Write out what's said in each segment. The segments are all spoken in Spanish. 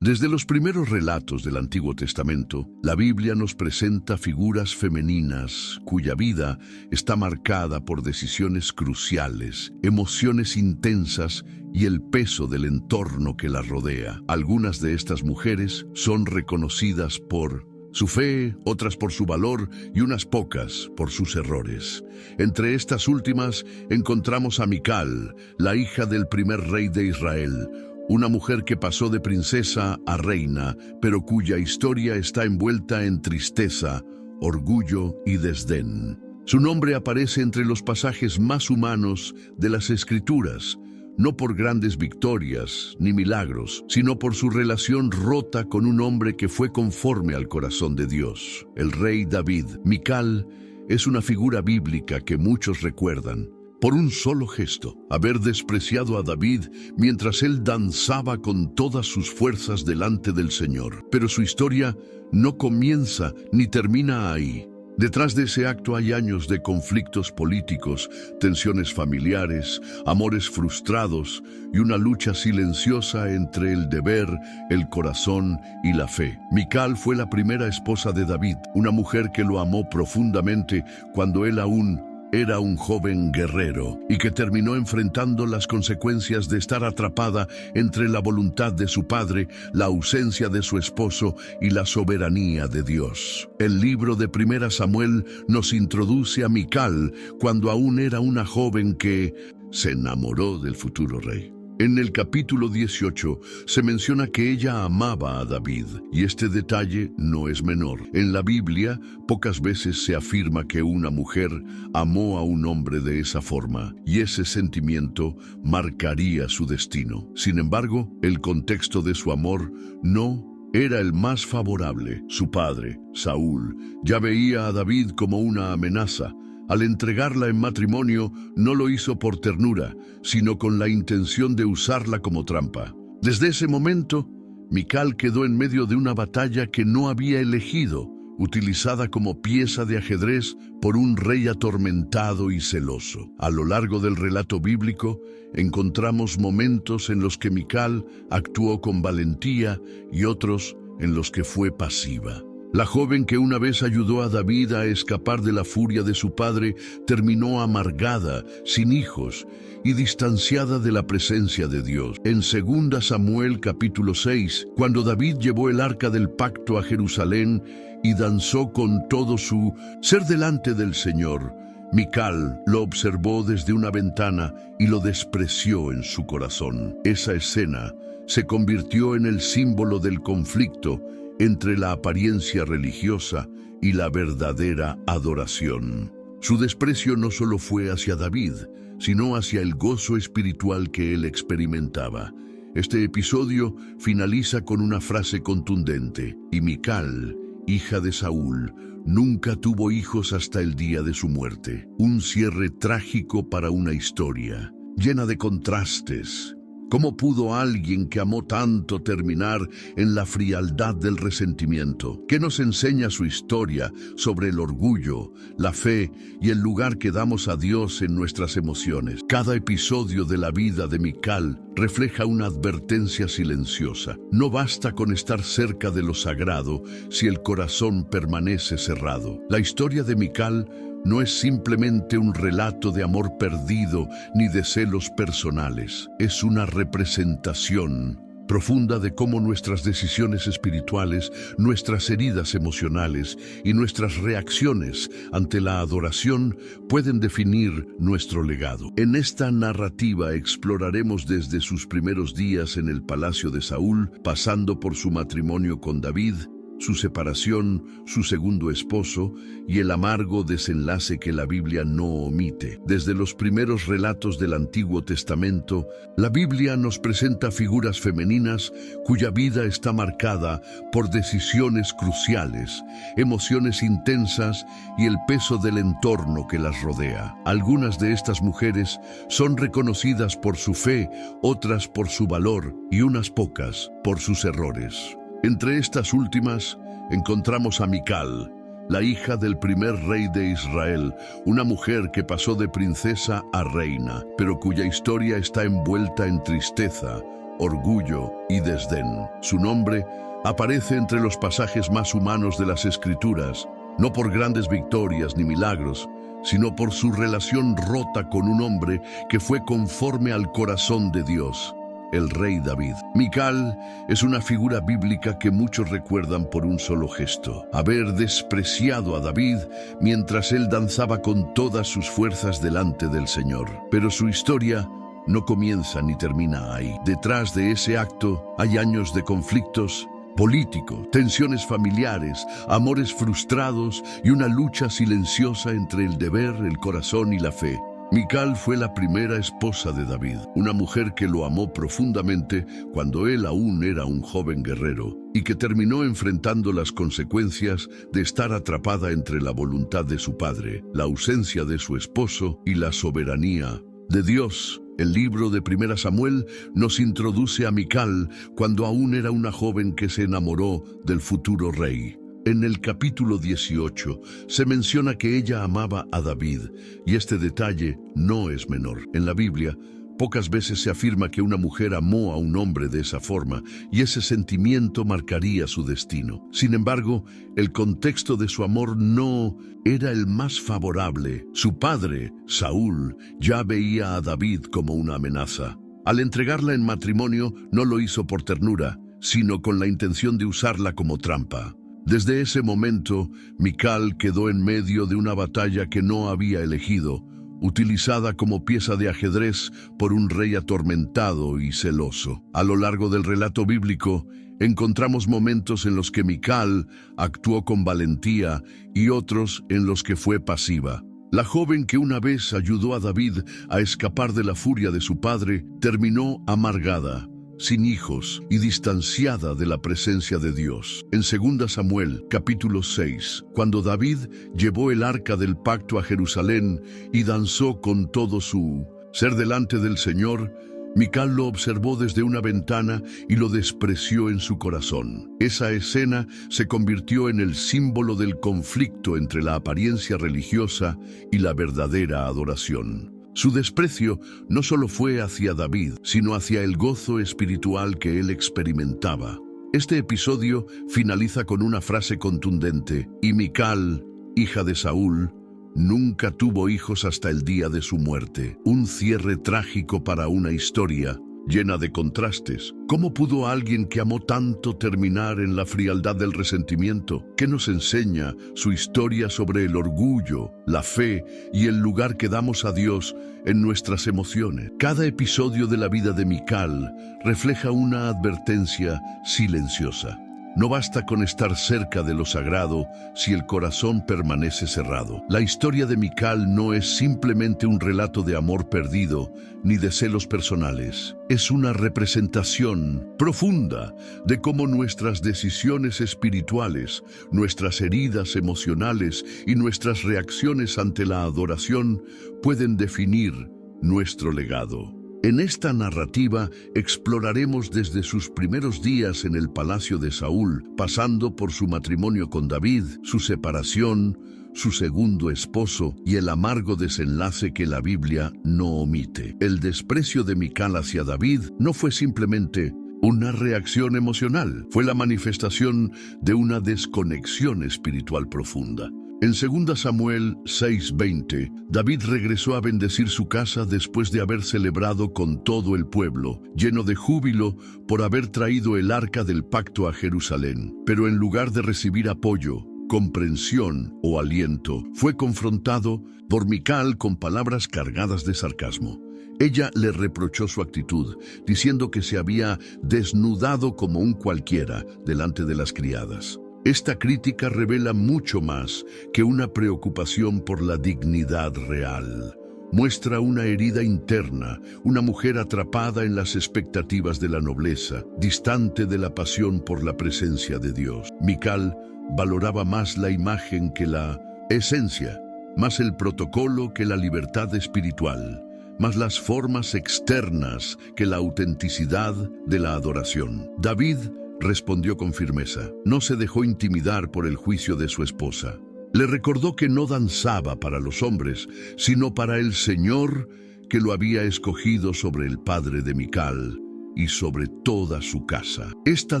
Desde los primeros relatos del Antiguo Testamento, la Biblia nos presenta figuras femeninas cuya vida está marcada por decisiones cruciales, emociones intensas y el peso del entorno que las rodea. Algunas de estas mujeres son reconocidas por su fe, otras por su valor y unas pocas por sus errores. Entre estas últimas encontramos a Mical, la hija del primer rey de Israel, una mujer que pasó de princesa a reina, pero cuya historia está envuelta en tristeza, orgullo y desdén. Su nombre aparece entre los pasajes más humanos de las Escrituras, no por grandes victorias ni milagros, sino por su relación rota con un hombre que fue conforme al corazón de Dios, el rey David. Mical es una figura bíblica que muchos recuerdan por un solo gesto, haber despreciado a David mientras él danzaba con todas sus fuerzas delante del Señor. Pero su historia no comienza ni termina ahí. Detrás de ese acto hay años de conflictos políticos, tensiones familiares, amores frustrados y una lucha silenciosa entre el deber, el corazón y la fe. Mical fue la primera esposa de David, una mujer que lo amó profundamente cuando él aún era un joven guerrero y que terminó enfrentando las consecuencias de estar atrapada entre la voluntad de su padre, la ausencia de su esposo y la soberanía de Dios. El libro de 1 Samuel nos introduce a Mical cuando aún era una joven que se enamoró del futuro rey. En el capítulo 18 se menciona que ella amaba a David, y este detalle no es menor. En la Biblia, pocas veces se afirma que una mujer amó a un hombre de esa forma, y ese sentimiento marcaría su destino. Sin embargo, el contexto de su amor no era el más favorable. Su padre, Saúl, ya veía a David como una amenaza. Al entregarla en matrimonio, no lo hizo por ternura, sino con la intención de usarla como trampa. Desde ese momento, Mical quedó en medio de una batalla que no había elegido, utilizada como pieza de ajedrez por un rey atormentado y celoso. A lo largo del relato bíblico, encontramos momentos en los que Mical actuó con valentía y otros en los que fue pasiva. La joven que una vez ayudó a David a escapar de la furia de su padre terminó amargada, sin hijos y distanciada de la presencia de Dios. En 2 Samuel capítulo 6, cuando David llevó el arca del pacto a Jerusalén y danzó con todo su ser delante del Señor, Mical lo observó desde una ventana y lo despreció en su corazón. Esa escena se convirtió en el símbolo del conflicto entre la apariencia religiosa y la verdadera adoración. Su desprecio no solo fue hacia David, sino hacia el gozo espiritual que él experimentaba. Este episodio finaliza con una frase contundente: y Mical, hija de Saúl, nunca tuvo hijos hasta el día de su muerte. Un cierre trágico para una historia llena de contrastes. ¿Cómo pudo alguien que amó tanto terminar en la frialdad del resentimiento? ¿Qué nos enseña su historia sobre el orgullo, la fe y el lugar que damos a Dios en nuestras emociones? Cada episodio de la vida de Mical refleja una advertencia silenciosa. No basta con estar cerca de lo sagrado si el corazón permanece cerrado. La historia de Mical no es simplemente un relato de amor perdido ni de celos personales. Es una representación profunda de cómo nuestras decisiones espirituales, nuestras heridas emocionales y nuestras reacciones ante la adoración pueden definir nuestro legado. En esta narrativa exploraremos desde sus primeros días en el palacio de Saúl, pasando por su matrimonio con David, su separación, su segundo esposo y el amargo desenlace que la Biblia no omite. Desde los primeros relatos del Antiguo Testamento, la Biblia nos presenta figuras femeninas cuya vida está marcada por decisiones cruciales, emociones intensas y el peso del entorno que las rodea. Algunas de estas mujeres son reconocidas por su fe, otras por su valor y unas pocas por sus errores. Entre estas últimas encontramos a Mical, la hija del primer rey de Israel, una mujer que pasó de princesa a reina, pero cuya historia está envuelta en tristeza, orgullo y desdén. Su nombre aparece entre los pasajes más humanos de las Escrituras, no por grandes victorias ni milagros, sino por su relación rota con un hombre que fue conforme al corazón de Dios, el rey David. Mical es una figura bíblica que muchos recuerdan por un solo gesto: haber despreciado a David mientras él danzaba con todas sus fuerzas delante del Señor. Pero su historia no comienza ni termina ahí. Detrás de ese acto hay años de conflictos políticos, tensiones familiares, amores frustrados y una lucha silenciosa entre el deber, el corazón y la fe. Mical fue la primera esposa de David, una mujer que lo amó profundamente cuando él aún era un joven guerrero y que terminó enfrentando las consecuencias de estar atrapada entre la voluntad de su padre, la ausencia de su esposo y la soberanía de Dios. El libro de 1 Samuel nos introduce a Mical cuando aún era una joven que se enamoró del futuro rey. En el capítulo 18 se menciona que ella amaba a David, y este detalle no es menor. En la Biblia, pocas veces se afirma que una mujer amó a un hombre de esa forma, y ese sentimiento marcaría su destino. Sin embargo, el contexto de su amor no era el más favorable. Su padre, Saúl, ya veía a David como una amenaza. Al entregarla en matrimonio, no lo hizo por ternura, sino con la intención de usarla como trampa. Desde ese momento, Mical quedó en medio de una batalla que no había elegido, utilizada como pieza de ajedrez por un rey atormentado y celoso. A lo largo del relato bíblico, encontramos momentos en los que Mical actuó con valentía y otros en los que fue pasiva. La joven que una vez ayudó a David a escapar de la furia de su padre, terminó amargada, sin hijos y distanciada de la presencia de Dios. En 2 Samuel, capítulo 6, cuando David llevó el arca del pacto a Jerusalén y danzó con todo su ser delante del Señor, Mical lo observó desde una ventana y lo despreció en su corazón. Esa escena se convirtió en el símbolo del conflicto entre la apariencia religiosa y la verdadera adoración. Su desprecio no solo fue hacia David, sino hacia el gozo espiritual que él experimentaba. Este episodio finaliza con una frase contundente: y Mical, hija de Saúl, nunca tuvo hijos hasta el día de su muerte. Un cierre trágico para una historia llena de contrastes. ¿Cómo pudo alguien que amó tanto terminar en la frialdad del resentimiento? ¿Qué nos enseña su historia sobre el orgullo, la fe y el lugar que damos a Dios en nuestras emociones? Cada episodio de la vida de Mical refleja una advertencia silenciosa. No basta con estar cerca de lo sagrado si el corazón permanece cerrado. La historia de Mical no es simplemente un relato de amor perdido ni de celos personales. Es una representación profunda de cómo nuestras decisiones espirituales, nuestras heridas emocionales y nuestras reacciones ante la adoración pueden definir nuestro legado. En esta narrativa exploraremos desde sus primeros días en el palacio de Saúl, pasando por su matrimonio con David, su separación, su segundo esposo y el amargo desenlace que la Biblia no omite. El desprecio de Mical hacia David no fue simplemente una reacción emocional, fue la manifestación de una desconexión espiritual profunda. En 2 Samuel 6:20, David regresó a bendecir su casa después de haber celebrado con todo el pueblo, lleno de júbilo por haber traído el arca del pacto a Jerusalén. Pero en lugar de recibir apoyo, comprensión o aliento, fue confrontado por Mical con palabras cargadas de sarcasmo. Ella le reprochó su actitud, diciendo que se había desnudado como un cualquiera delante de las criadas. Esta crítica revela mucho más que una preocupación por la dignidad real. Muestra una herida interna, una mujer atrapada en las expectativas de la nobleza, distante de la pasión por la presencia de Dios. Mical valoraba más la imagen que la esencia, más el protocolo que la libertad espiritual, más las formas externas que la autenticidad de la adoración. David respondió con firmeza. No se dejó intimidar por el juicio de su esposa. Le recordó que no danzaba para los hombres, sino para el Señor que lo había escogido sobre el padre de Mical, y sobre toda su casa. Esta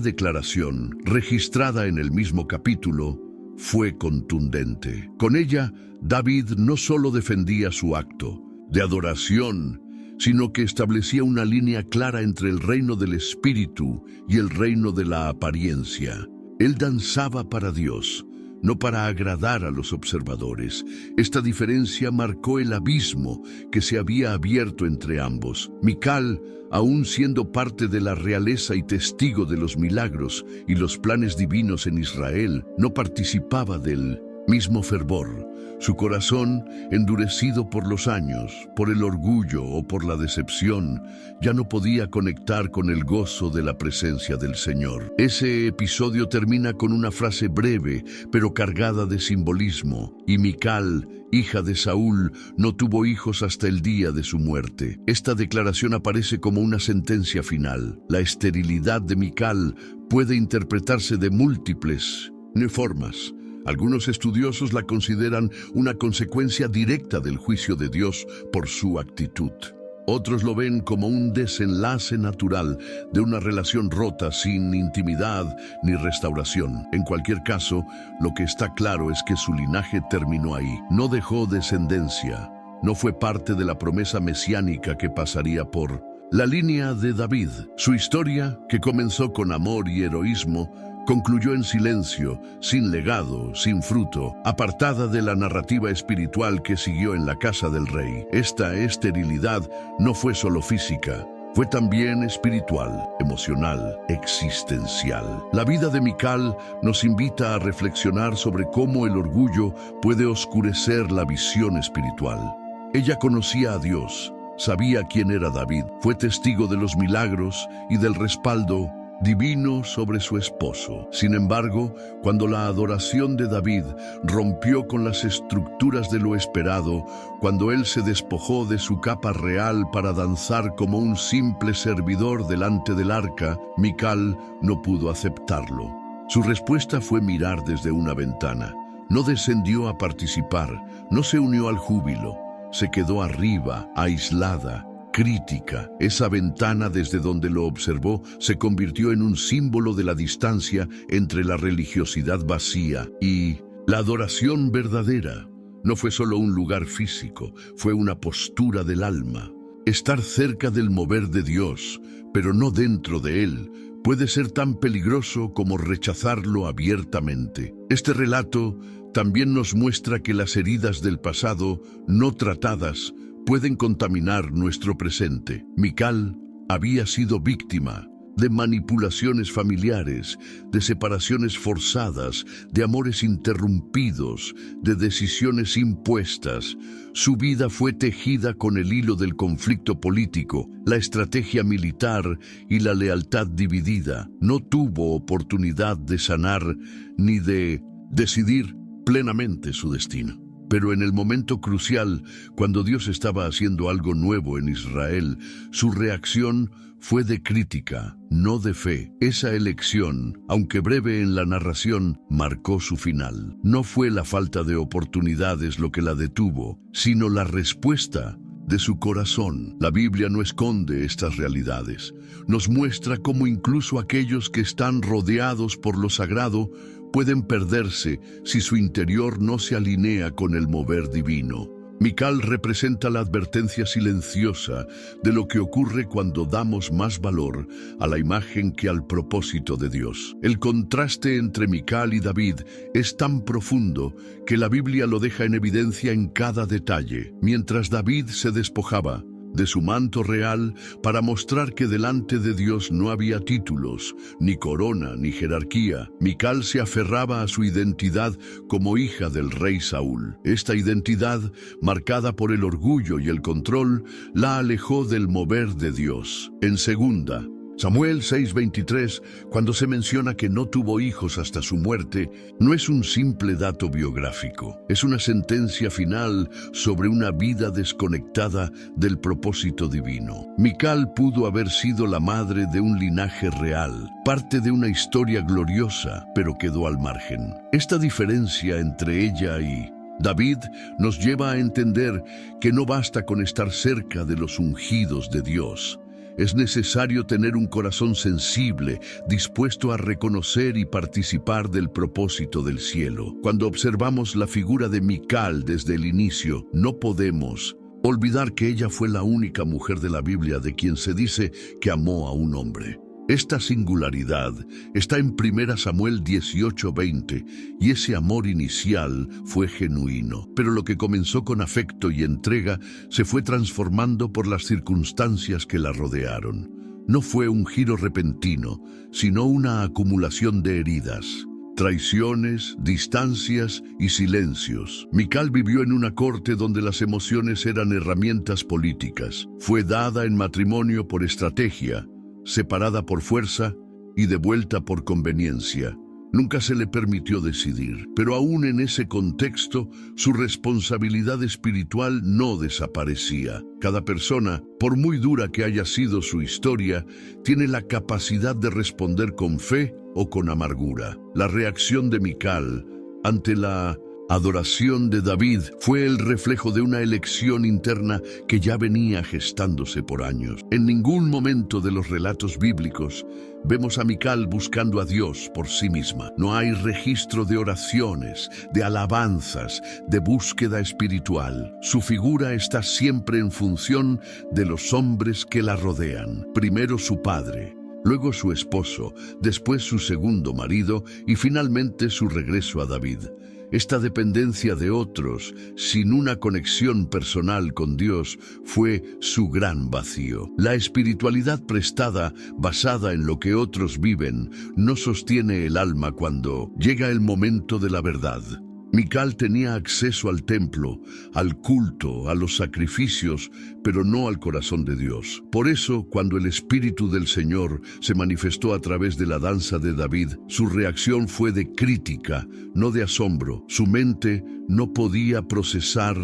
declaración, registrada en el mismo capítulo, fue contundente. Con ella, David no solo defendía su acto de adoración, sino que establecía una línea clara entre el reino del espíritu y el reino de la apariencia. Él danzaba para Dios, no para agradar a los observadores. Esta diferencia marcó el abismo que se había abierto entre ambos. Mical, aún siendo parte de la realeza y testigo de los milagros y los planes divinos en Israel, no participaba del mismo fervor. Su corazón, endurecido por los años, por el orgullo o por la decepción, ya no podía conectar con el gozo de la presencia del Señor. Ese episodio termina con una frase breve, pero cargada de simbolismo. Y Mical, hija de Saúl, no tuvo hijos hasta el día de su muerte. Esta declaración aparece como una sentencia final. La esterilidad de Mical puede interpretarse de múltiples formas. Algunos estudiosos la consideran una consecuencia directa del juicio de Dios por su actitud. Otros lo ven como un desenlace natural de una relación rota sin intimidad ni restauración. En cualquier caso, lo que está claro es que su linaje terminó ahí. No dejó descendencia. No fue parte de la promesa mesiánica que pasaría por la línea de David. Su historia, que comenzó con amor y heroísmo, concluyó en silencio, sin legado, sin fruto, apartada de la narrativa espiritual que siguió en la casa del rey. Esta esterilidad no fue solo física, fue también espiritual, emocional, existencial. La vida de Mical nos invita a reflexionar sobre cómo el orgullo puede oscurecer la visión espiritual. Ella conocía a Dios, sabía quién era David, fue testigo de los milagros y del respaldo divino sobre su esposo. Sin embargo, cuando la adoración de David rompió con las estructuras de lo esperado, cuando él se despojó de su capa real para danzar como un simple servidor delante del arca, Mical no pudo aceptarlo. Su respuesta fue mirar desde una ventana. No descendió a participar, no se unió al júbilo, se quedó arriba, aislada, crítica. Esa ventana desde donde lo observó se convirtió en un símbolo de la distancia entre la religiosidad vacía y la adoración verdadera. No fue solo un lugar físico, fue una postura del alma. Estar cerca del mover de Dios, pero no dentro de él, puede ser tan peligroso como rechazarlo abiertamente. Este relato también nos muestra que las heridas del pasado, no tratadas, pueden contaminar nuestro presente. Mical había sido víctima de manipulaciones familiares, de separaciones forzadas, de amores interrumpidos, de decisiones impuestas. Su vida fue tejida con el hilo del conflicto político, la estrategia militar y la lealtad dividida. No tuvo oportunidad de sanar ni de decidir plenamente su destino. Pero en el momento crucial, cuando Dios estaba haciendo algo nuevo en Israel, su reacción fue de crítica, no de fe. Esa elección, aunque breve en la narración, marcó su final. No fue la falta de oportunidades lo que la detuvo, sino la respuesta de su corazón. La Biblia no esconde estas realidades. Nos muestra cómo incluso aquellos que están rodeados por lo sagrado pueden perderse si su interior no se alinea con el mover divino. Mical representa la advertencia silenciosa de lo que ocurre cuando damos más valor a la imagen que al propósito de Dios. El contraste entre Mical y David es tan profundo que la Biblia lo deja en evidencia en cada detalle. Mientras David se despojaba de su manto real para mostrar que delante de Dios no había títulos, ni corona, ni jerarquía, Mical se aferraba a su identidad como hija del rey Saúl. Esta identidad, marcada por el orgullo y el control, la alejó del mover de Dios. En segunda Samuel 6:23, cuando se menciona que no tuvo hijos hasta su muerte, no es un simple dato biográfico, es una sentencia final sobre una vida desconectada del propósito divino. Mical pudo haber sido la madre de un linaje real, parte de una historia gloriosa, pero quedó al margen. Esta diferencia entre ella y David nos lleva a entender que no basta con estar cerca de los ungidos de Dios. Es necesario tener un corazón sensible, dispuesto a reconocer y participar del propósito del cielo. Cuando observamos la figura de Mical desde el inicio, no podemos olvidar que ella fue la única mujer de la Biblia de quien se dice que amó a un hombre. Esta singularidad está en 1 Samuel 18:20, y ese amor inicial fue genuino, pero lo que comenzó con afecto y entrega se fue transformando por las circunstancias que la rodearon. No fue un giro repentino, sino una acumulación de heridas, traiciones, distancias y silencios. Mical vivió en una corte donde las emociones eran herramientas políticas. Fue dada en matrimonio por estrategia, separada por fuerza y devuelta por conveniencia. Nunca se le permitió decidir, pero aún en ese contexto, su responsabilidad espiritual no desaparecía. Cada persona, por muy dura que haya sido su historia, tiene la capacidad de responder con fe o con amargura. La reacción de Mical ante la adoración de David fue el reflejo de una elección interna que ya venía gestándose por años. En ningún momento de los relatos bíblicos vemos a Mical buscando a Dios por sí misma. No hay registro de oraciones, de alabanzas, de búsqueda espiritual. Su figura está siempre en función de los hombres que la rodean. Primero su padre, luego su esposo, después su segundo marido y finalmente su regreso a David. Esta dependencia de otros, sin una conexión personal con Dios, fue su gran vacío. La espiritualidad prestada, basada en lo que otros viven, no sostiene el alma cuando llega el momento de la verdad. Mical tenía acceso al templo, al culto, a los sacrificios, pero no al corazón de Dios. Por eso, cuando el Espíritu del Señor se manifestó a través de la danza de David, su reacción fue de crítica, no de asombro. Su mente no podía procesar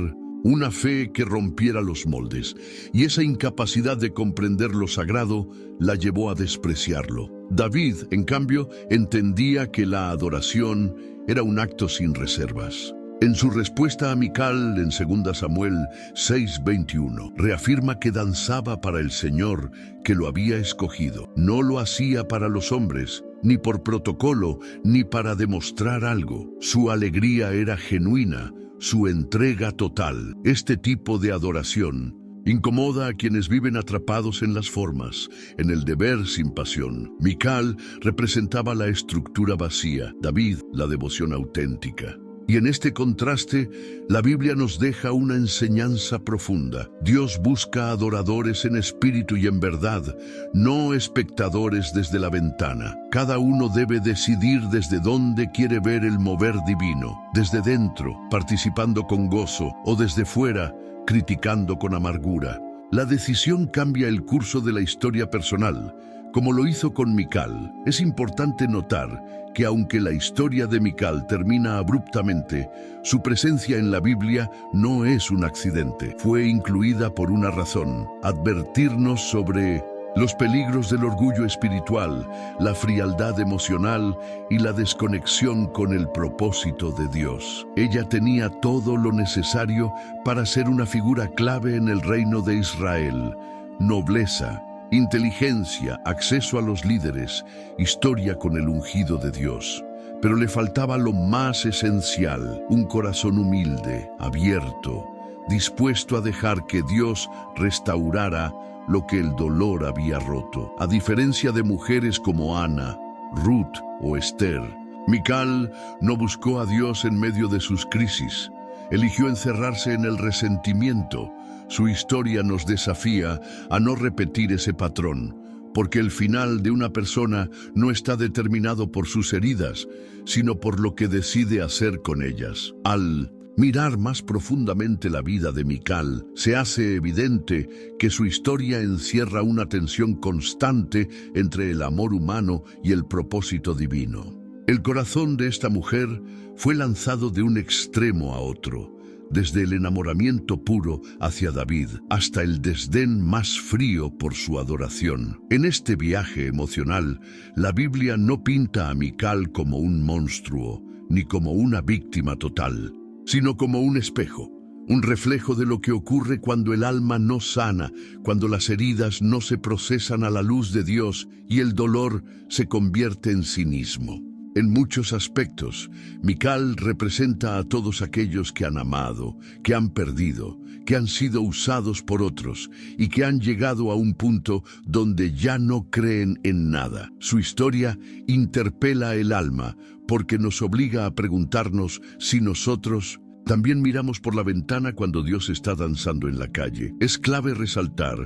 una fe que rompiera los moldes, y esa incapacidad de comprender lo sagrado la llevó a despreciarlo. David, en cambio, entendía que la adoración era un acto sin reservas. En su respuesta a Mical en 2 Samuel 6:21, reafirma que danzaba para el Señor que lo había escogido. No lo hacía para los hombres, ni por protocolo, ni para demostrar algo. Su alegría era genuina, su entrega total. Este tipo de adoración incomoda a quienes viven atrapados en las formas, en el deber sin pasión. Mical representaba la estructura vacía, David la devoción auténtica. Y en este contraste, la Biblia nos deja una enseñanza profunda. Dios busca adoradores en espíritu y en verdad, no espectadores desde la ventana. Cada uno debe decidir desde dónde quiere ver el mover divino, desde dentro, participando con gozo, o desde fuera, criticando con amargura. La decisión cambia el curso de la historia personal, como lo hizo con Mical. Es importante notar que aunque la historia de Mical termina abruptamente, su presencia en la Biblia no es un accidente. Fue incluida por una razón: advertirnos sobre los peligros del orgullo espiritual, la frialdad emocional y la desconexión con el propósito de Dios. Ella tenía todo lo necesario para ser una figura clave en el reino de Israel: nobleza, inteligencia, acceso a los líderes, historia con el ungido de Dios. Pero le faltaba lo más esencial: un corazón humilde, abierto, dispuesto a dejar que Dios restaurara lo que el dolor había roto. A diferencia de mujeres como Ana, Ruth o Esther, Mical no buscó a Dios en medio de sus crisis. Eligió encerrarse en el resentimiento. Su historia nos desafía a no repetir ese patrón, porque el final de una persona no está determinado por sus heridas, sino por lo que decide hacer con ellas. Al mirar más profundamente la vida de Mical, se hace evidente que su historia encierra una tensión constante entre el amor humano y el propósito divino. El corazón de esta mujer fue lanzado de un extremo a otro, desde el enamoramiento puro hacia David hasta el desdén más frío por su adoración. En este viaje emocional, la Biblia no pinta a Mical como un monstruo, ni como una víctima total, sino como un espejo, un reflejo de lo que ocurre cuando el alma no sana, cuando las heridas no se procesan a la luz de Dios y el dolor se convierte en cinismo. En muchos aspectos, Mical representa a todos aquellos que han amado, que han perdido, que han sido usados por otros y que han llegado a un punto donde ya no creen en nada. Su historia interpela el alma porque nos obliga a preguntarnos si nosotros también miramos por la ventana cuando Dios está danzando en la calle. Es clave resaltar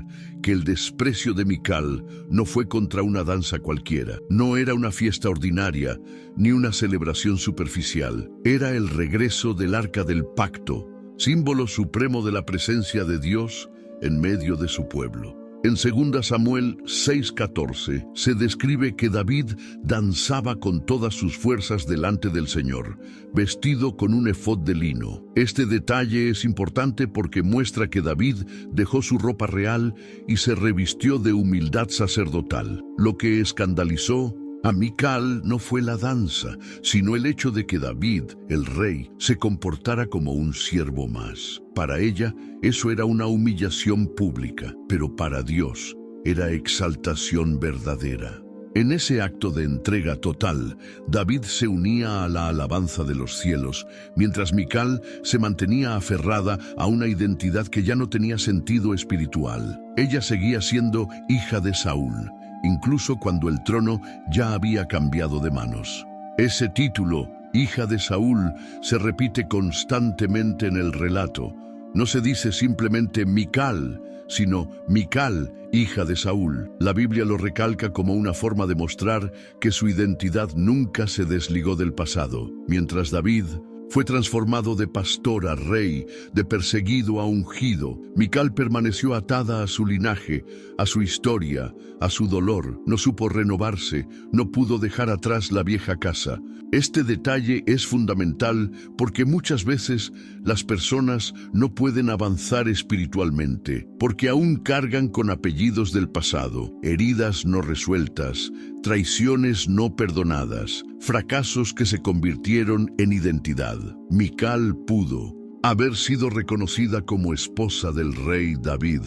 que el desprecio de Mical no fue contra una danza cualquiera. No era una fiesta ordinaria, ni una celebración superficial. Era el regreso del Arca del Pacto, símbolo supremo de la presencia de Dios en medio de su pueblo. En 2 Samuel 6:14 se describe que David danzaba con todas sus fuerzas delante del Señor, vestido con un efod de lino. Este detalle es importante porque muestra que David dejó su ropa real y se revistió de humildad sacerdotal. Lo que escandalizó a Mical no fue la danza, sino el hecho de que David, el rey, se comportara como un siervo más. Para ella, eso era una humillación pública, pero para Dios era exaltación verdadera. En ese acto de entrega total, David se unía a la alabanza de los cielos, mientras Mical se mantenía aferrada a una identidad que ya no tenía sentido espiritual. Ella seguía siendo hija de Saúl, incluso cuando el trono ya había cambiado de manos. Ese título, hija de Saúl, se repite constantemente en el relato. No se dice simplemente Mical, sino Mical, hija de Saúl. La Biblia lo recalca como una forma de mostrar que su identidad nunca se desligó del pasado. Mientras David fue transformado de pastor a rey, de perseguido a ungido, Mical permaneció atada a su linaje, a su historia, a su dolor. No supo renovarse, no pudo dejar atrás la vieja casa. Este detalle es fundamental porque muchas veces las personas no pueden avanzar espiritualmente, porque aún cargan con apellidos del pasado, heridas no resueltas, traiciones no perdonadas, fracasos que se convirtieron en identidad. Mical pudo haber sido reconocida como esposa del rey David,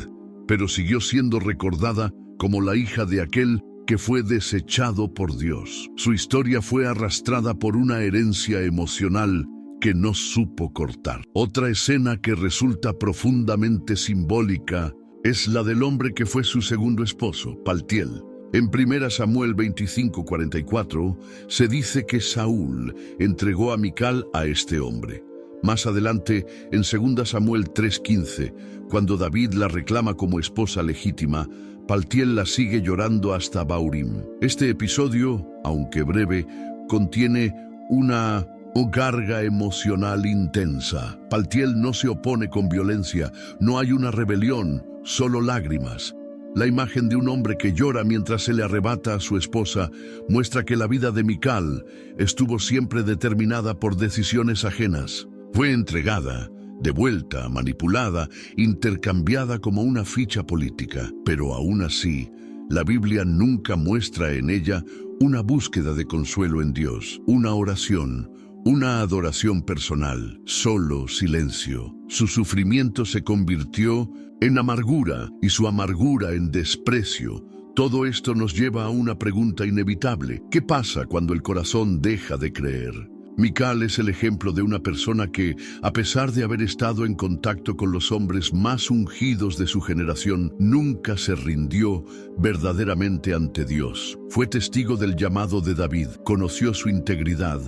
pero siguió siendo recordada como la hija de aquel que fue desechado por Dios. Su historia fue arrastrada por una herencia emocional que no supo cortar. Otra escena que resulta profundamente simbólica es la del hombre que fue su segundo esposo, Paltiel. En 1 Samuel 25:44 se dice que Saúl entregó a Mical a este hombre. Más adelante, en 2 Samuel 3:15, cuando David la reclama como esposa legítima, Paltiel la sigue llorando hasta Baurim. Este episodio, aunque breve, contiene una carga emocional intensa. Paltiel no se opone con violencia, no hay una rebelión, solo lágrimas. La imagen de un hombre que llora mientras se le arrebata a su esposa muestra que la vida de Mical estuvo siempre determinada por decisiones ajenas. Fue entregada, devuelta, manipulada, intercambiada como una ficha política. Pero aún así, la Biblia nunca muestra en ella una búsqueda de consuelo en Dios, una oración, una adoración personal, solo silencio. Su sufrimiento se convirtió en amargura y su amargura en desprecio. Todo esto nos lleva a una pregunta inevitable. ¿Qué pasa cuando el corazón deja de creer? Mical es el ejemplo de una persona que, a pesar de haber estado en contacto con los hombres más ungidos de su generación, nunca se rindió verdaderamente ante Dios. Fue testigo del llamado de David, conoció su integridad,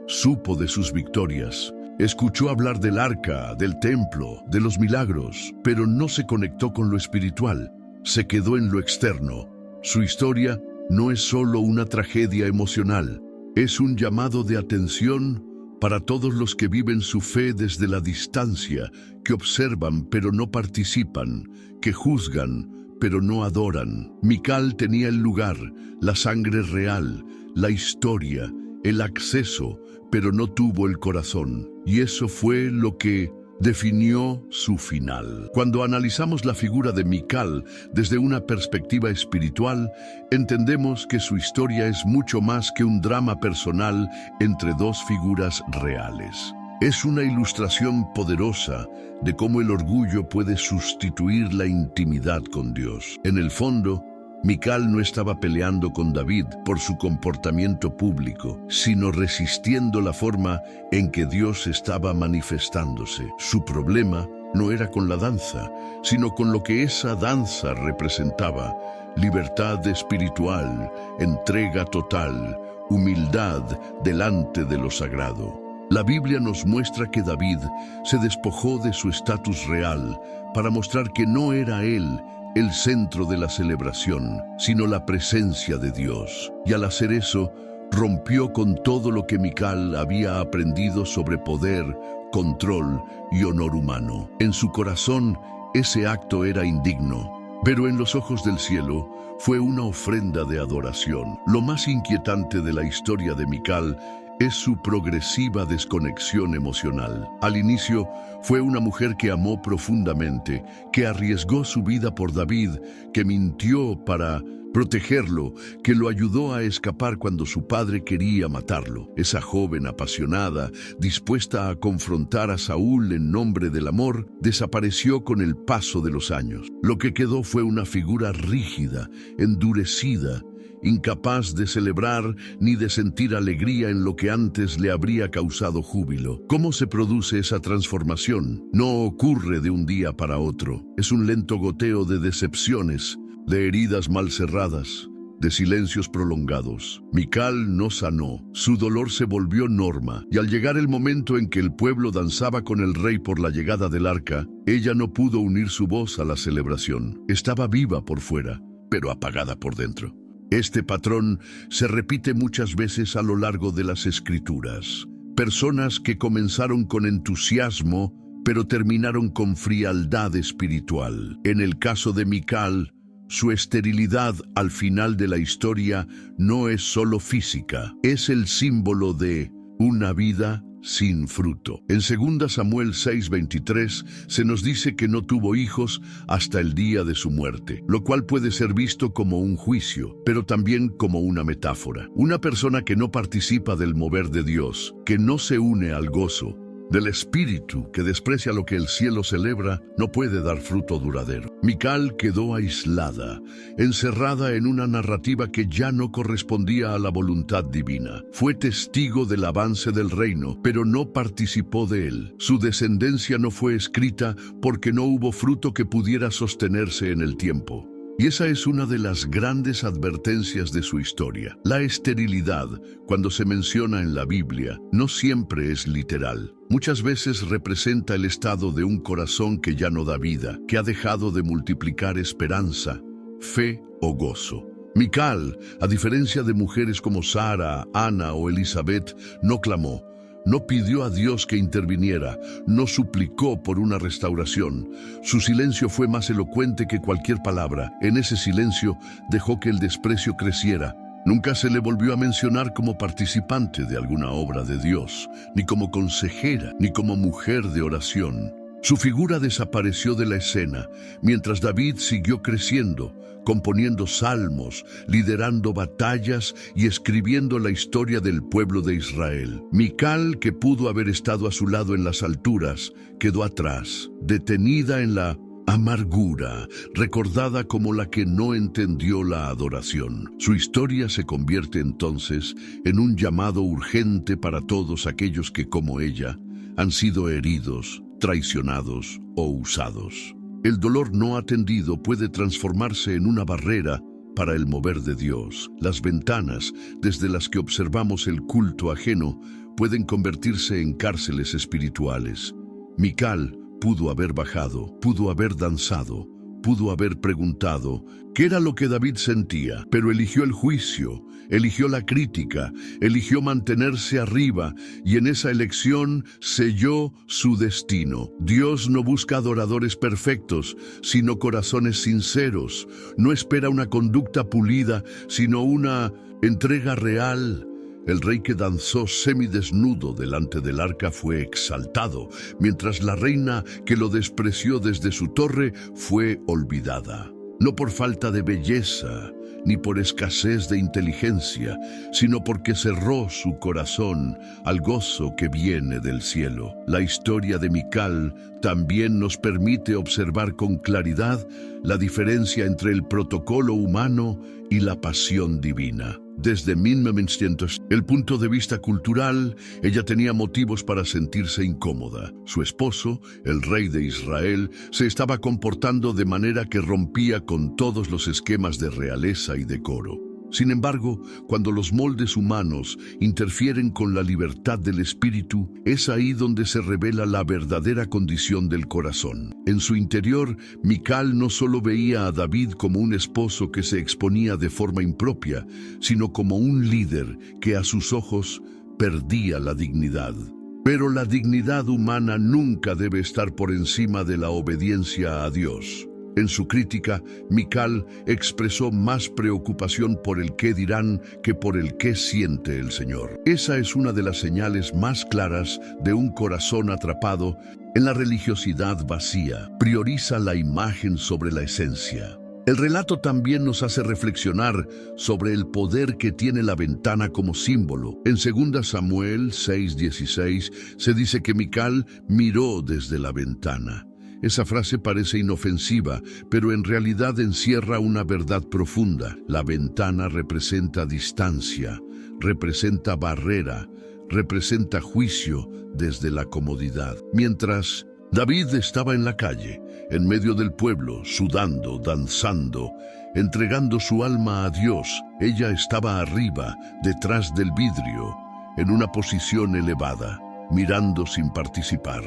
supo de sus victorias, escuchó hablar del arca, del templo, de los milagros, pero no se conectó con lo espiritual, se quedó en lo externo. Su historia no es solo una tragedia emocional, es un llamado de atención para todos los que viven su fe desde la distancia, que observan pero no participan, que juzgan pero no adoran. Mical tenía el lugar, la sangre real, la historia, el acceso, pero no tuvo el corazón. Y eso fue lo que definió su final. Cuando analizamos la figura de Mical desde una perspectiva espiritual, entendemos que su historia es mucho más que un drama personal entre dos figuras reales. Es una ilustración poderosa de cómo el orgullo puede sustituir la intimidad con Dios. En el fondo, Mical no estaba peleando con David por su comportamiento público, sino resistiendo la forma en que Dios estaba manifestándose. Su problema no era con la danza, sino con lo que esa danza representaba: libertad espiritual, entrega total, humildad delante de lo sagrado. La Biblia nos muestra que David se despojó de su estatus real para mostrar que no era él el centro de la celebración, sino la presencia de Dios. Y al hacer eso, rompió con todo lo que Mical había aprendido sobre poder, control y honor humano. En su corazón, ese acto era indigno, pero en los ojos del cielo fue una ofrenda de adoración. Lo más inquietante de la historia de Mical es su progresiva desconexión emocional. Al inicio, fue una mujer que amó profundamente, que arriesgó su vida por David, que mintió para protegerlo, que lo ayudó a escapar cuando su padre quería matarlo. Esa joven apasionada, dispuesta a confrontar a Saúl en nombre del amor, desapareció con el paso de los años. Lo que quedó fue una figura rígida, endurecida, incapaz de celebrar ni de sentir alegría en lo que antes le habría causado júbilo. ¿Cómo se produce esa transformación? No ocurre de un día para otro. Es un lento goteo de decepciones, de heridas mal cerradas, de silencios prolongados. Mical no sanó. Su dolor se volvió norma, y al llegar el momento en que el pueblo danzaba con el rey por la llegada del arca, ella no pudo unir su voz a la celebración. Estaba viva por fuera, pero apagada por dentro. Este patrón se repite muchas veces a lo largo de las Escrituras. Personas que comenzaron con entusiasmo, pero terminaron con frialdad espiritual. En el caso de Mical, su esterilidad al final de la historia no es solo física, es el símbolo de una vida sin fruto. En 2 Samuel 6:23 se nos dice que no tuvo hijos hasta el día de su muerte, lo cual puede ser visto como un juicio, pero también como una metáfora. Una persona que no participa del mover de Dios, que no se une al gozo del Espíritu, que desprecia lo que el cielo celebra, no puede dar fruto duradero. Mical quedó aislada, encerrada en una narrativa que ya no correspondía a la voluntad divina. Fue testigo del avance del reino, pero no participó de él. Su descendencia no fue escrita porque no hubo fruto que pudiera sostenerse en el tiempo. Y esa es una de las grandes advertencias de su historia. La esterilidad, cuando se menciona en la Biblia, no siempre es literal. Muchas veces representa el estado de un corazón que ya no da vida, que ha dejado de multiplicar esperanza, fe o gozo. Mical, a diferencia de mujeres como Sara, Ana o Elizabeth, no clamó, no pidió a Dios que interviniera, no suplicó por una restauración. Su silencio fue más elocuente que cualquier palabra. En ese silencio dejó que el desprecio creciera. Nunca se le volvió a mencionar como participante de alguna obra de Dios, ni como consejera, ni como mujer de oración. Su figura desapareció de la escena, mientras David siguió creciendo, componiendo salmos, liderando batallas y escribiendo la historia del pueblo de Israel. Mical, que pudo haber estado a su lado en las alturas, quedó atrás, detenida en la amargura, recordada como la que no entendió la adoración. Su historia se convierte entonces en un llamado urgente para todos aquellos que, como ella, han sido heridos, traicionados o usados. El dolor no atendido puede transformarse en una barrera para el mover de Dios. Las ventanas desde las que observamos el culto ajeno pueden convertirse en cárceles espirituales. Mical pudo haber bajado, pudo haber danzado, pudo haber preguntado qué era lo que David sentía, pero eligió el juicio, eligió la crítica, eligió mantenerse arriba, y en esa elección selló su destino. Dios no busca adoradores perfectos, sino corazones sinceros. No espera una conducta pulida, sino una entrega real. El rey que danzó semidesnudo delante del arca fue exaltado, mientras la reina que lo despreció desde su torre fue olvidada. no por falta de belleza, ni por escasez de inteligencia, sino porque cerró su corazón al gozo que viene del cielo. La historia de Mical también nos permite observar con claridad la diferencia entre el protocolo humano y la pasión divina. Desde 1900, el punto de vista cultural, ella tenía motivos para sentirse incómoda. Su esposo, el rey de Israel, se estaba comportando de manera que rompía con todos los esquemas de realeza y decoro. Sin embargo, cuando los moldes humanos interfieren con la libertad del espíritu, es ahí donde se revela la verdadera condición del corazón. En su interior, Mical no solo veía a David como un esposo que se exponía de forma impropia, sino como un líder que a sus ojos perdía la dignidad. Pero la dignidad humana nunca debe estar por encima de la obediencia a Dios. En su crítica, Mical expresó más preocupación por el qué dirán que por el qué siente el Señor. Esa es una de las señales más claras de un corazón atrapado en la religiosidad vacía. Prioriza la imagen sobre la esencia. El relato también nos hace reflexionar sobre el poder que tiene la ventana como símbolo. En 2 Samuel 6:16 se dice que Mical miró desde la ventana. Esa frase parece inofensiva, pero en realidad encierra una verdad profunda. La ventana representa distancia, representa barrera, representa juicio desde la comodidad. Mientras David estaba en la calle, en medio del pueblo, sudando, danzando, entregando su alma a Dios, ella estaba arriba, detrás del vidrio, en una posición elevada, mirando sin participar.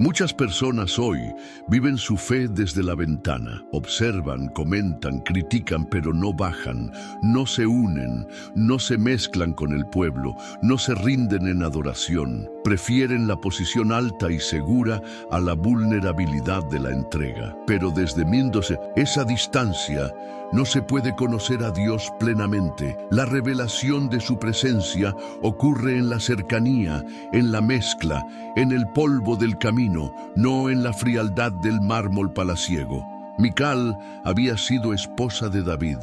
Muchas personas hoy viven su fe desde la ventana. Observan, comentan, critican, pero no bajan, no se unen, no se mezclan con el pueblo, no se rinden en adoración. Prefieren la posición alta y segura a la vulnerabilidad de la entrega. Pero desde esa distancia, no se puede conocer a Dios plenamente. La revelación de su presencia ocurre en la cercanía, en la mezcla, en el polvo del camino, no en la frialdad del mármol palaciego. Mical había sido esposa de David,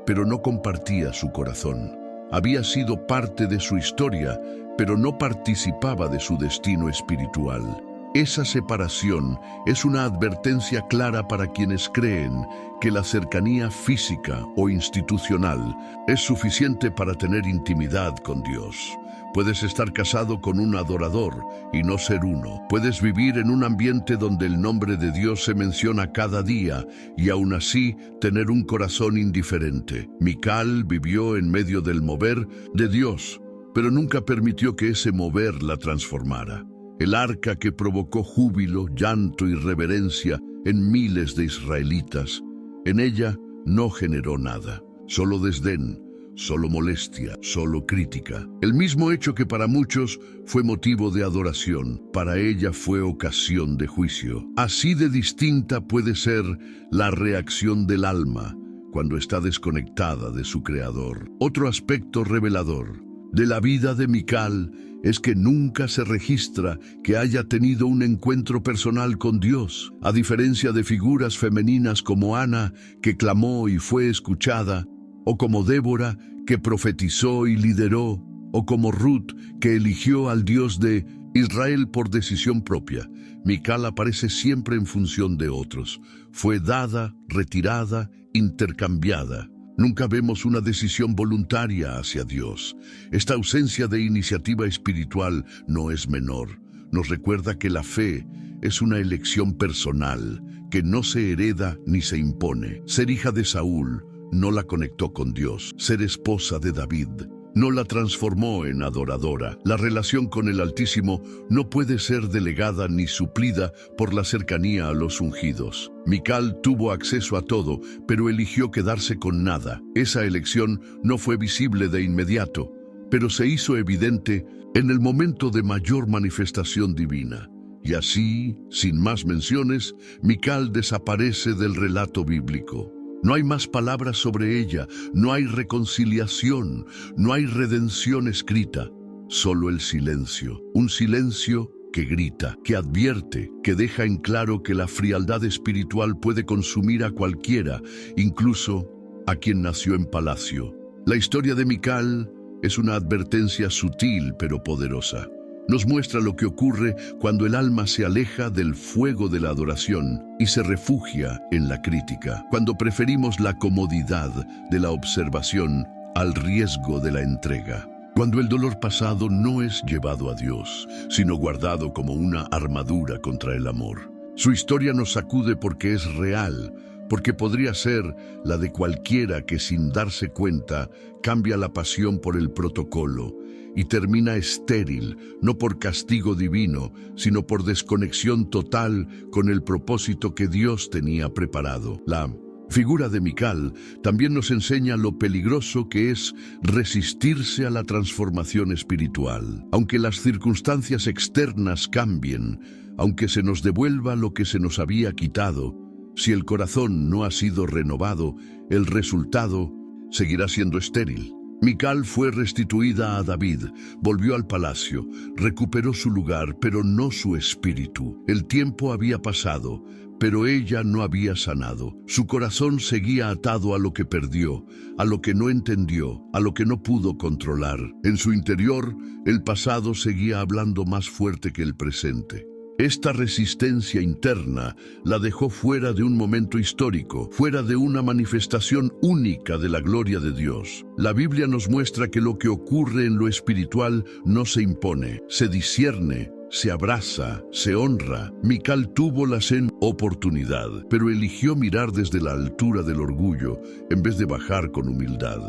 pero no compartía su corazón. Había sido parte de su historia, pero no participaba de su destino espiritual. Esa separación es una advertencia clara para quienes creen que la cercanía física o institucional es suficiente para tener intimidad con Dios. Puedes estar casado con un adorador y no ser uno. Puedes vivir en un ambiente donde el nombre de Dios se menciona cada día y aún así tener un corazón indiferente. Mical vivió en medio del mover de Dios, pero nunca permitió que ese mover la transformara. El arca que provocó júbilo, llanto y reverencia en miles de israelitas, en ella no generó nada, solo desdén, solo molestia, solo crítica. El mismo hecho que para muchos fue motivo de adoración, para ella fue ocasión de juicio. Así de distinta puede ser la reacción del alma cuando está desconectada de su Creador. Otro aspecto revelador de la vida de Mical es que nunca se registra que haya tenido un encuentro personal con Dios. A diferencia de figuras femeninas como Ana, que clamó y fue escuchada, o como Débora, que profetizó y lideró, o como Ruth, que eligió al Dios de Israel por decisión propia, Mical aparece siempre en función de otros. Fue dada, retirada, intercambiada. Nunca vemos una decisión voluntaria hacia Dios. Esta ausencia de iniciativa espiritual no es menor. Nos recuerda que la fe es una elección personal, que no se hereda ni se impone. Ser hija de Saúl no la conectó con Dios. Ser esposa de David no la transformó en adoradora. La relación con el Altísimo no puede ser delegada ni suplida por la cercanía a los ungidos. Mical tuvo acceso a todo, pero eligió quedarse con nada. Esa elección no fue visible de inmediato, pero se hizo evidente en el momento de mayor manifestación divina. Y así, sin más menciones, Mical desaparece del relato bíblico. No hay más palabras sobre ella, no hay reconciliación, no hay redención escrita, solo el silencio. Un silencio que grita, que advierte, que deja en claro que la frialdad espiritual puede consumir a cualquiera, incluso a quien nació en palacio. La historia de Mical es una advertencia sutil pero poderosa. Nos muestra lo que ocurre cuando el alma se aleja del fuego de la adoración y se refugia en la crítica, cuando preferimos la comodidad de la observación al riesgo de la entrega. Cuando el dolor pasado no es llevado a Dios, sino guardado como una armadura contra el amor. Su historia nos sacude porque es real, porque podría ser la de cualquiera que sin darse cuenta cambia la pasión por el protocolo y termina estéril, no por castigo divino, sino por desconexión total con el propósito que Dios tenía preparado. La figura de Mical también nos enseña lo peligroso que es resistirse a la transformación espiritual. Aunque las circunstancias externas cambien, aunque se nos devuelva lo que se nos había quitado, si el corazón no ha sido renovado, el resultado seguirá siendo estéril. Mical fue restituida a David, volvió al palacio, recuperó su lugar, pero no su espíritu. El tiempo había pasado, pero ella no había sanado. Su corazón seguía atado a lo que perdió, a lo que no entendió, a lo que no pudo controlar. En su interior, el pasado seguía hablando más fuerte que el presente. Esta resistencia interna la dejó fuera de un momento histórico, fuera de una manifestación única de la gloria de Dios. La Biblia nos muestra que lo que ocurre en lo espiritual no se impone, se discierne, se abraza, se honra. Mical tuvo la oportunidad, pero eligió mirar desde la altura del orgullo en vez de bajar con humildad.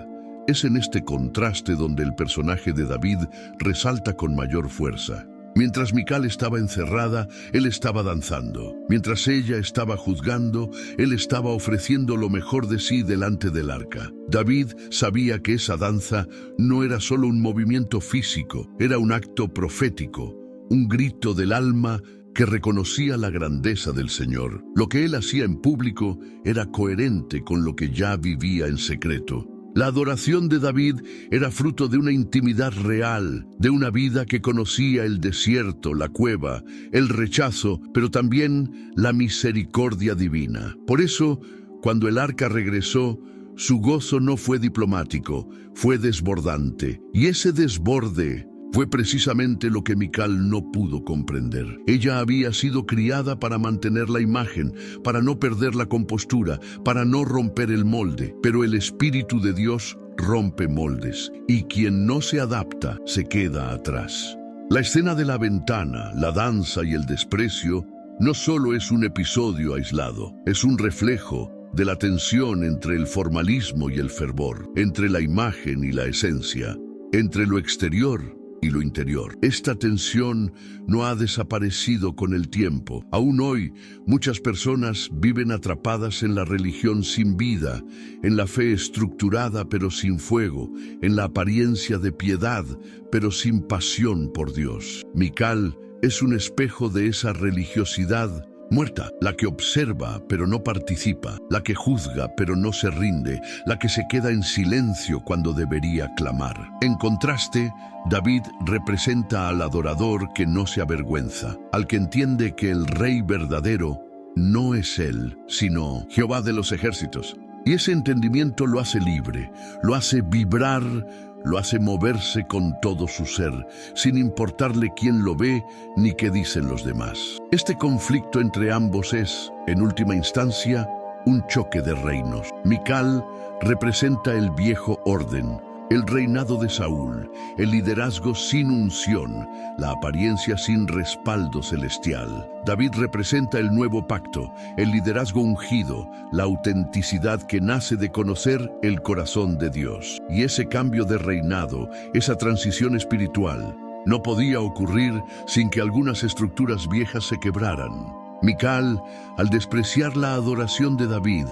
Es en este contraste donde el personaje de David resalta con mayor fuerza. Mientras Mical estaba encerrada, él estaba danzando. Mientras ella estaba juzgando, él estaba ofreciendo lo mejor de sí delante del arca. David sabía que esa danza no era solo un movimiento físico, era un acto profético, un grito del alma que reconocía la grandeza del Señor. Lo que él hacía en público era coherente con lo que ya vivía en secreto. La adoración de David era fruto de una intimidad real, de una vida que conocía el desierto, la cueva, el rechazo, pero también la misericordia divina. Por eso, cuando el arca regresó, su gozo no fue diplomático, fue desbordante. Y ese desborde fue precisamente lo que Mical no pudo comprender. Ella había sido criada para mantener la imagen, para no perder la compostura, para no romper el molde. Pero el Espíritu de Dios rompe moldes, y quien no se adapta se queda atrás. La escena de la ventana, la danza y el desprecio no solo es un episodio aislado, es un reflejo de la tensión entre el formalismo y el fervor, entre la imagen y la esencia, entre lo exterior y lo interior. Esta tensión no ha desaparecido con el tiempo. Aún hoy, muchas personas viven atrapadas en la religión sin vida, en la fe estructurada pero sin fuego, en la apariencia de piedad pero sin pasión por Dios. Mical es un espejo de esa religiosidad muerta, la que observa pero no participa, la que juzga pero no se rinde, la que se queda en silencio cuando debería clamar. En contraste, David representa al adorador que no se avergüenza, al que entiende que el rey verdadero no es él, sino Jehová de los ejércitos. Y ese entendimiento lo hace libre, lo hace vibrar, lo hace moverse con todo su ser, sin importarle quién lo ve ni qué dicen los demás. Este conflicto entre ambos es, en última instancia, un choque de reinos. Mical representa el viejo orden, el reinado de Saúl, el liderazgo sin unción, la apariencia sin respaldo celestial. David representa el nuevo pacto, el liderazgo ungido, la autenticidad que nace de conocer el corazón de Dios. Y ese cambio de reinado, esa transición espiritual, no podía ocurrir sin que algunas estructuras viejas se quebraran. Mical, al despreciar la adoración de David,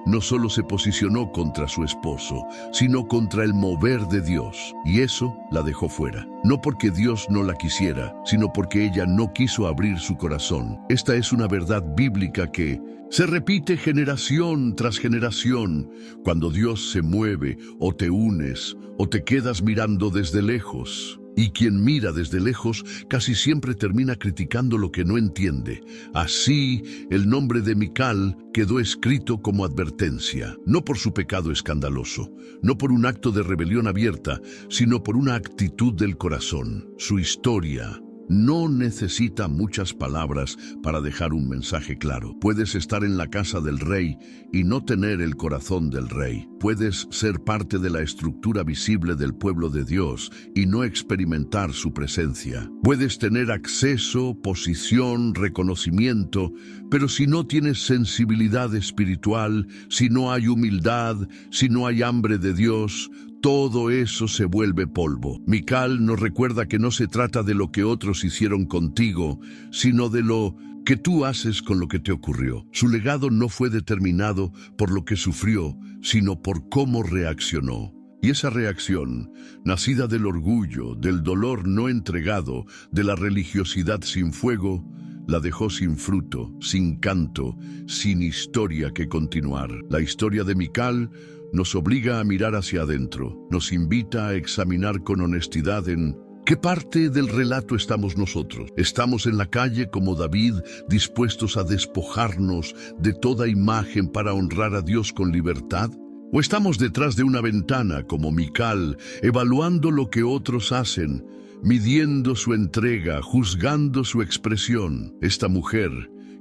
no solo se posicionó contra su esposo, sino contra el mover de Dios, y eso la dejó fuera. No porque Dios no la quisiera, sino porque ella no quiso abrir su corazón. Esta es una verdad bíblica que se repite generación tras generación. Cuando Dios se mueve, o te unes, o te quedas mirando desde lejos. y quien mira desde lejos casi siempre termina criticando lo que no entiende. Así, el nombre de Mical quedó escrito como advertencia, no por su pecado escandaloso, no por un acto de rebelión abierta, sino por una actitud del corazón. Su historia no necesita muchas palabras para dejar un mensaje claro. Puedes estar en la casa del rey y no tener el corazón del rey. Puedes ser parte de la estructura visible del pueblo de Dios y no experimentar su presencia. Puedes tener acceso, posición, reconocimiento, pero si no tienes sensibilidad espiritual, si no hay humildad, si no hay hambre de Dios, todo eso se vuelve polvo. Mical nos recuerda que no se trata de lo que otros hicieron contigo, sino de lo que tú haces con lo que te ocurrió. Su legado no fue determinado por lo que sufrió, sino por cómo reaccionó. Y esa reacción, nacida del orgullo, del dolor no entregado, de la religiosidad sin fuego, la dejó sin fruto, sin canto, sin historia que continuar. La historia de Mical nos obliga a mirar hacia adentro, nos invita a examinar con honestidad en ¿qué parte del relato estamos nosotros? ¿Estamos en la calle como David, dispuestos a despojarnos de toda imagen para honrar a Dios con libertad? ¿O estamos detrás de una ventana como Mical, evaluando lo que otros hacen, midiendo su entrega, juzgando su expresión? Esta mujer,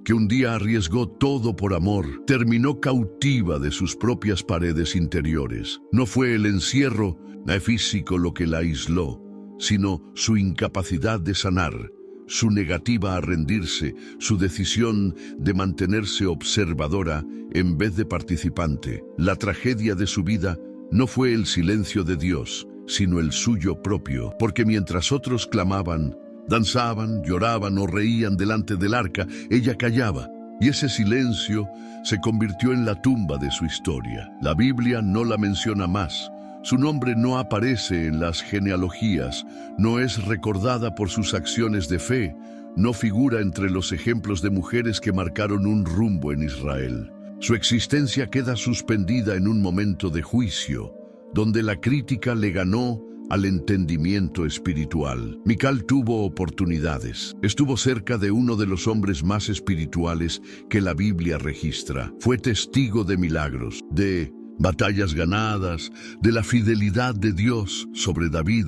que un día arriesgó todo por amor, terminó cautiva de sus propias paredes interiores. No fue el encierro físico lo que la aisló, sino su incapacidad de sanar, su negativa a rendirse, su decisión de mantenerse observadora en vez de participante. La tragedia de su vida no fue el silencio de Dios, sino el suyo propio, porque mientras otros clamaban, danzaban, lloraban o reían delante del arca, ella callaba, y ese silencio se convirtió en la tumba de su historia. La Biblia no la menciona más. Su nombre no aparece en las genealogías, no es recordada por sus acciones de fe, no figura entre los ejemplos de mujeres que marcaron un rumbo en Israel. Su existencia queda suspendida en un momento de juicio, donde la crítica le ganó al entendimiento espiritual. Mical tuvo oportunidades. Estuvo cerca de uno de los hombres más espirituales que la Biblia registra. Fue testigo de milagros, de batallas ganadas, de la fidelidad de Dios sobre David.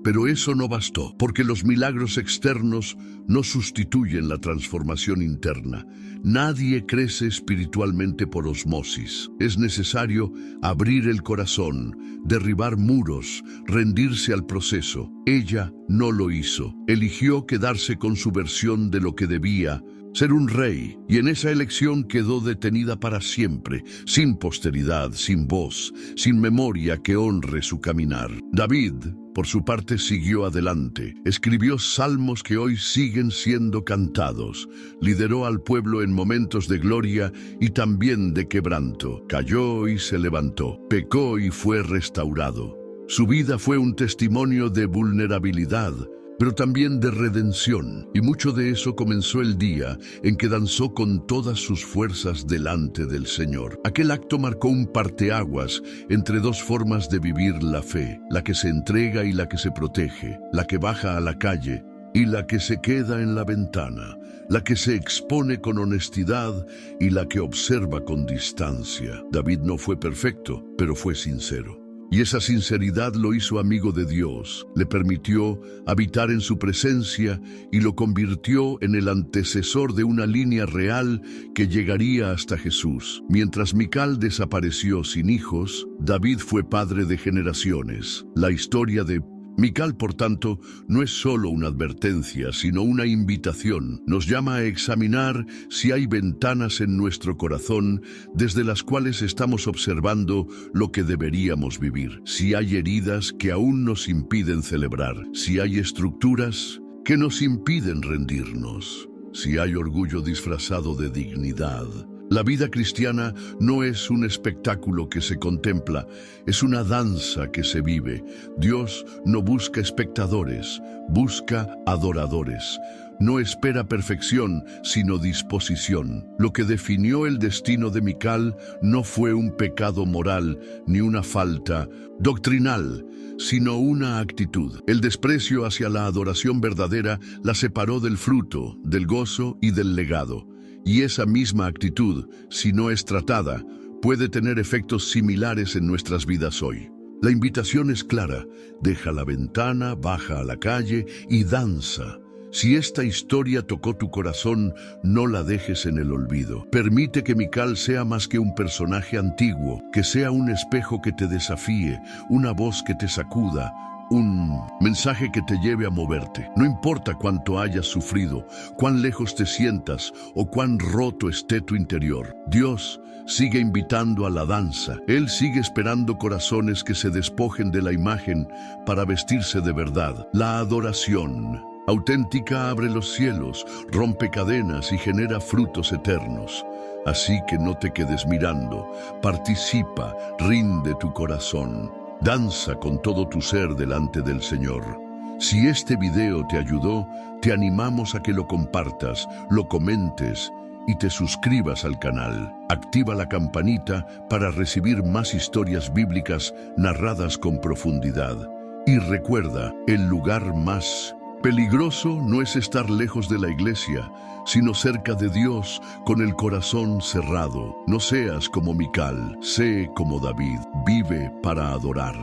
Pero eso no bastó, porque los milagros externos no sustituyen la transformación interna. Nadie crece espiritualmente por osmosis. Es necesario abrir el corazón, derribar muros, rendirse al proceso. Ella no lo hizo. Eligió quedarse con su versión de lo que debía ser un rey, y en esa elección quedó detenida para siempre, sin posteridad, sin voz, sin memoria que honre su caminar. David, por su parte, siguió adelante. Escribió salmos que hoy siguen siendo cantados. Lideró al pueblo en momentos de gloria y también de quebranto. Cayó y se levantó. Pecó y fue restaurado. Su vida fue un testimonio de vulnerabilidad, pero también de redención, y mucho de eso comenzó el día en que danzó con todas sus fuerzas delante del Señor. Aquel acto marcó un parteaguas entre dos formas de vivir la fe, la que se entrega y la que se protege, la que baja a la calle y la que se queda en la ventana, la que se expone con honestidad y la que observa con distancia. David no fue perfecto, pero fue sincero. Y esa sinceridad lo hizo amigo de Dios, le permitió habitar en su presencia y lo convirtió en el antecesor de una línea real que llegaría hasta Jesús. Mientras Mical desapareció sin hijos, David fue padre de generaciones. La historia de Mical, por tanto, no es solo una advertencia, sino una invitación. Nos llama a examinar si hay ventanas en nuestro corazón desde las cuales estamos observando lo que deberíamos vivir, si hay heridas que aún nos impiden celebrar, si hay estructuras que nos impiden rendirnos, si hay orgullo disfrazado de dignidad. La vida cristiana no es un espectáculo que se contempla, es una danza que se vive. Dios no busca espectadores, busca adoradores. No espera perfección, sino disposición. Lo que definió el destino de Mical no fue un pecado moral ni una falta doctrinal, sino una actitud. El desprecio hacia la adoración verdadera la separó del fruto, del gozo y del legado. Y esa misma actitud, si no es tratada, puede tener efectos similares en nuestras vidas hoy. La invitación es clara: deja la ventana, baja a la calle y danza. Si esta historia tocó tu corazón, no la dejes en el olvido. Permite que Mical sea más que un personaje antiguo, que sea un espejo que te desafíe, una voz que te sacuda, un mensaje que te lleve a moverte. No importa cuánto hayas sufrido, cuán lejos te sientas o cuán roto esté tu interior. Dios sigue invitando a la danza. Él sigue esperando corazones que se despojen de la imagen para vestirse de verdad. La adoración auténtica abre los cielos, rompe cadenas y genera frutos eternos. Así que no te quedes mirando, participa, rinde tu corazón. Danza con todo tu ser delante del Señor. Si este video te ayudó, te animamos a que lo compartas, lo comentes y te suscribas al canal. Activa la campanita para recibir más historias bíblicas narradas con profundidad. Y recuerda, el lugar más peligroso no es estar lejos de la iglesia, sino cerca de Dios con el corazón cerrado. No seas como Mical, sé como David, vive para adorar.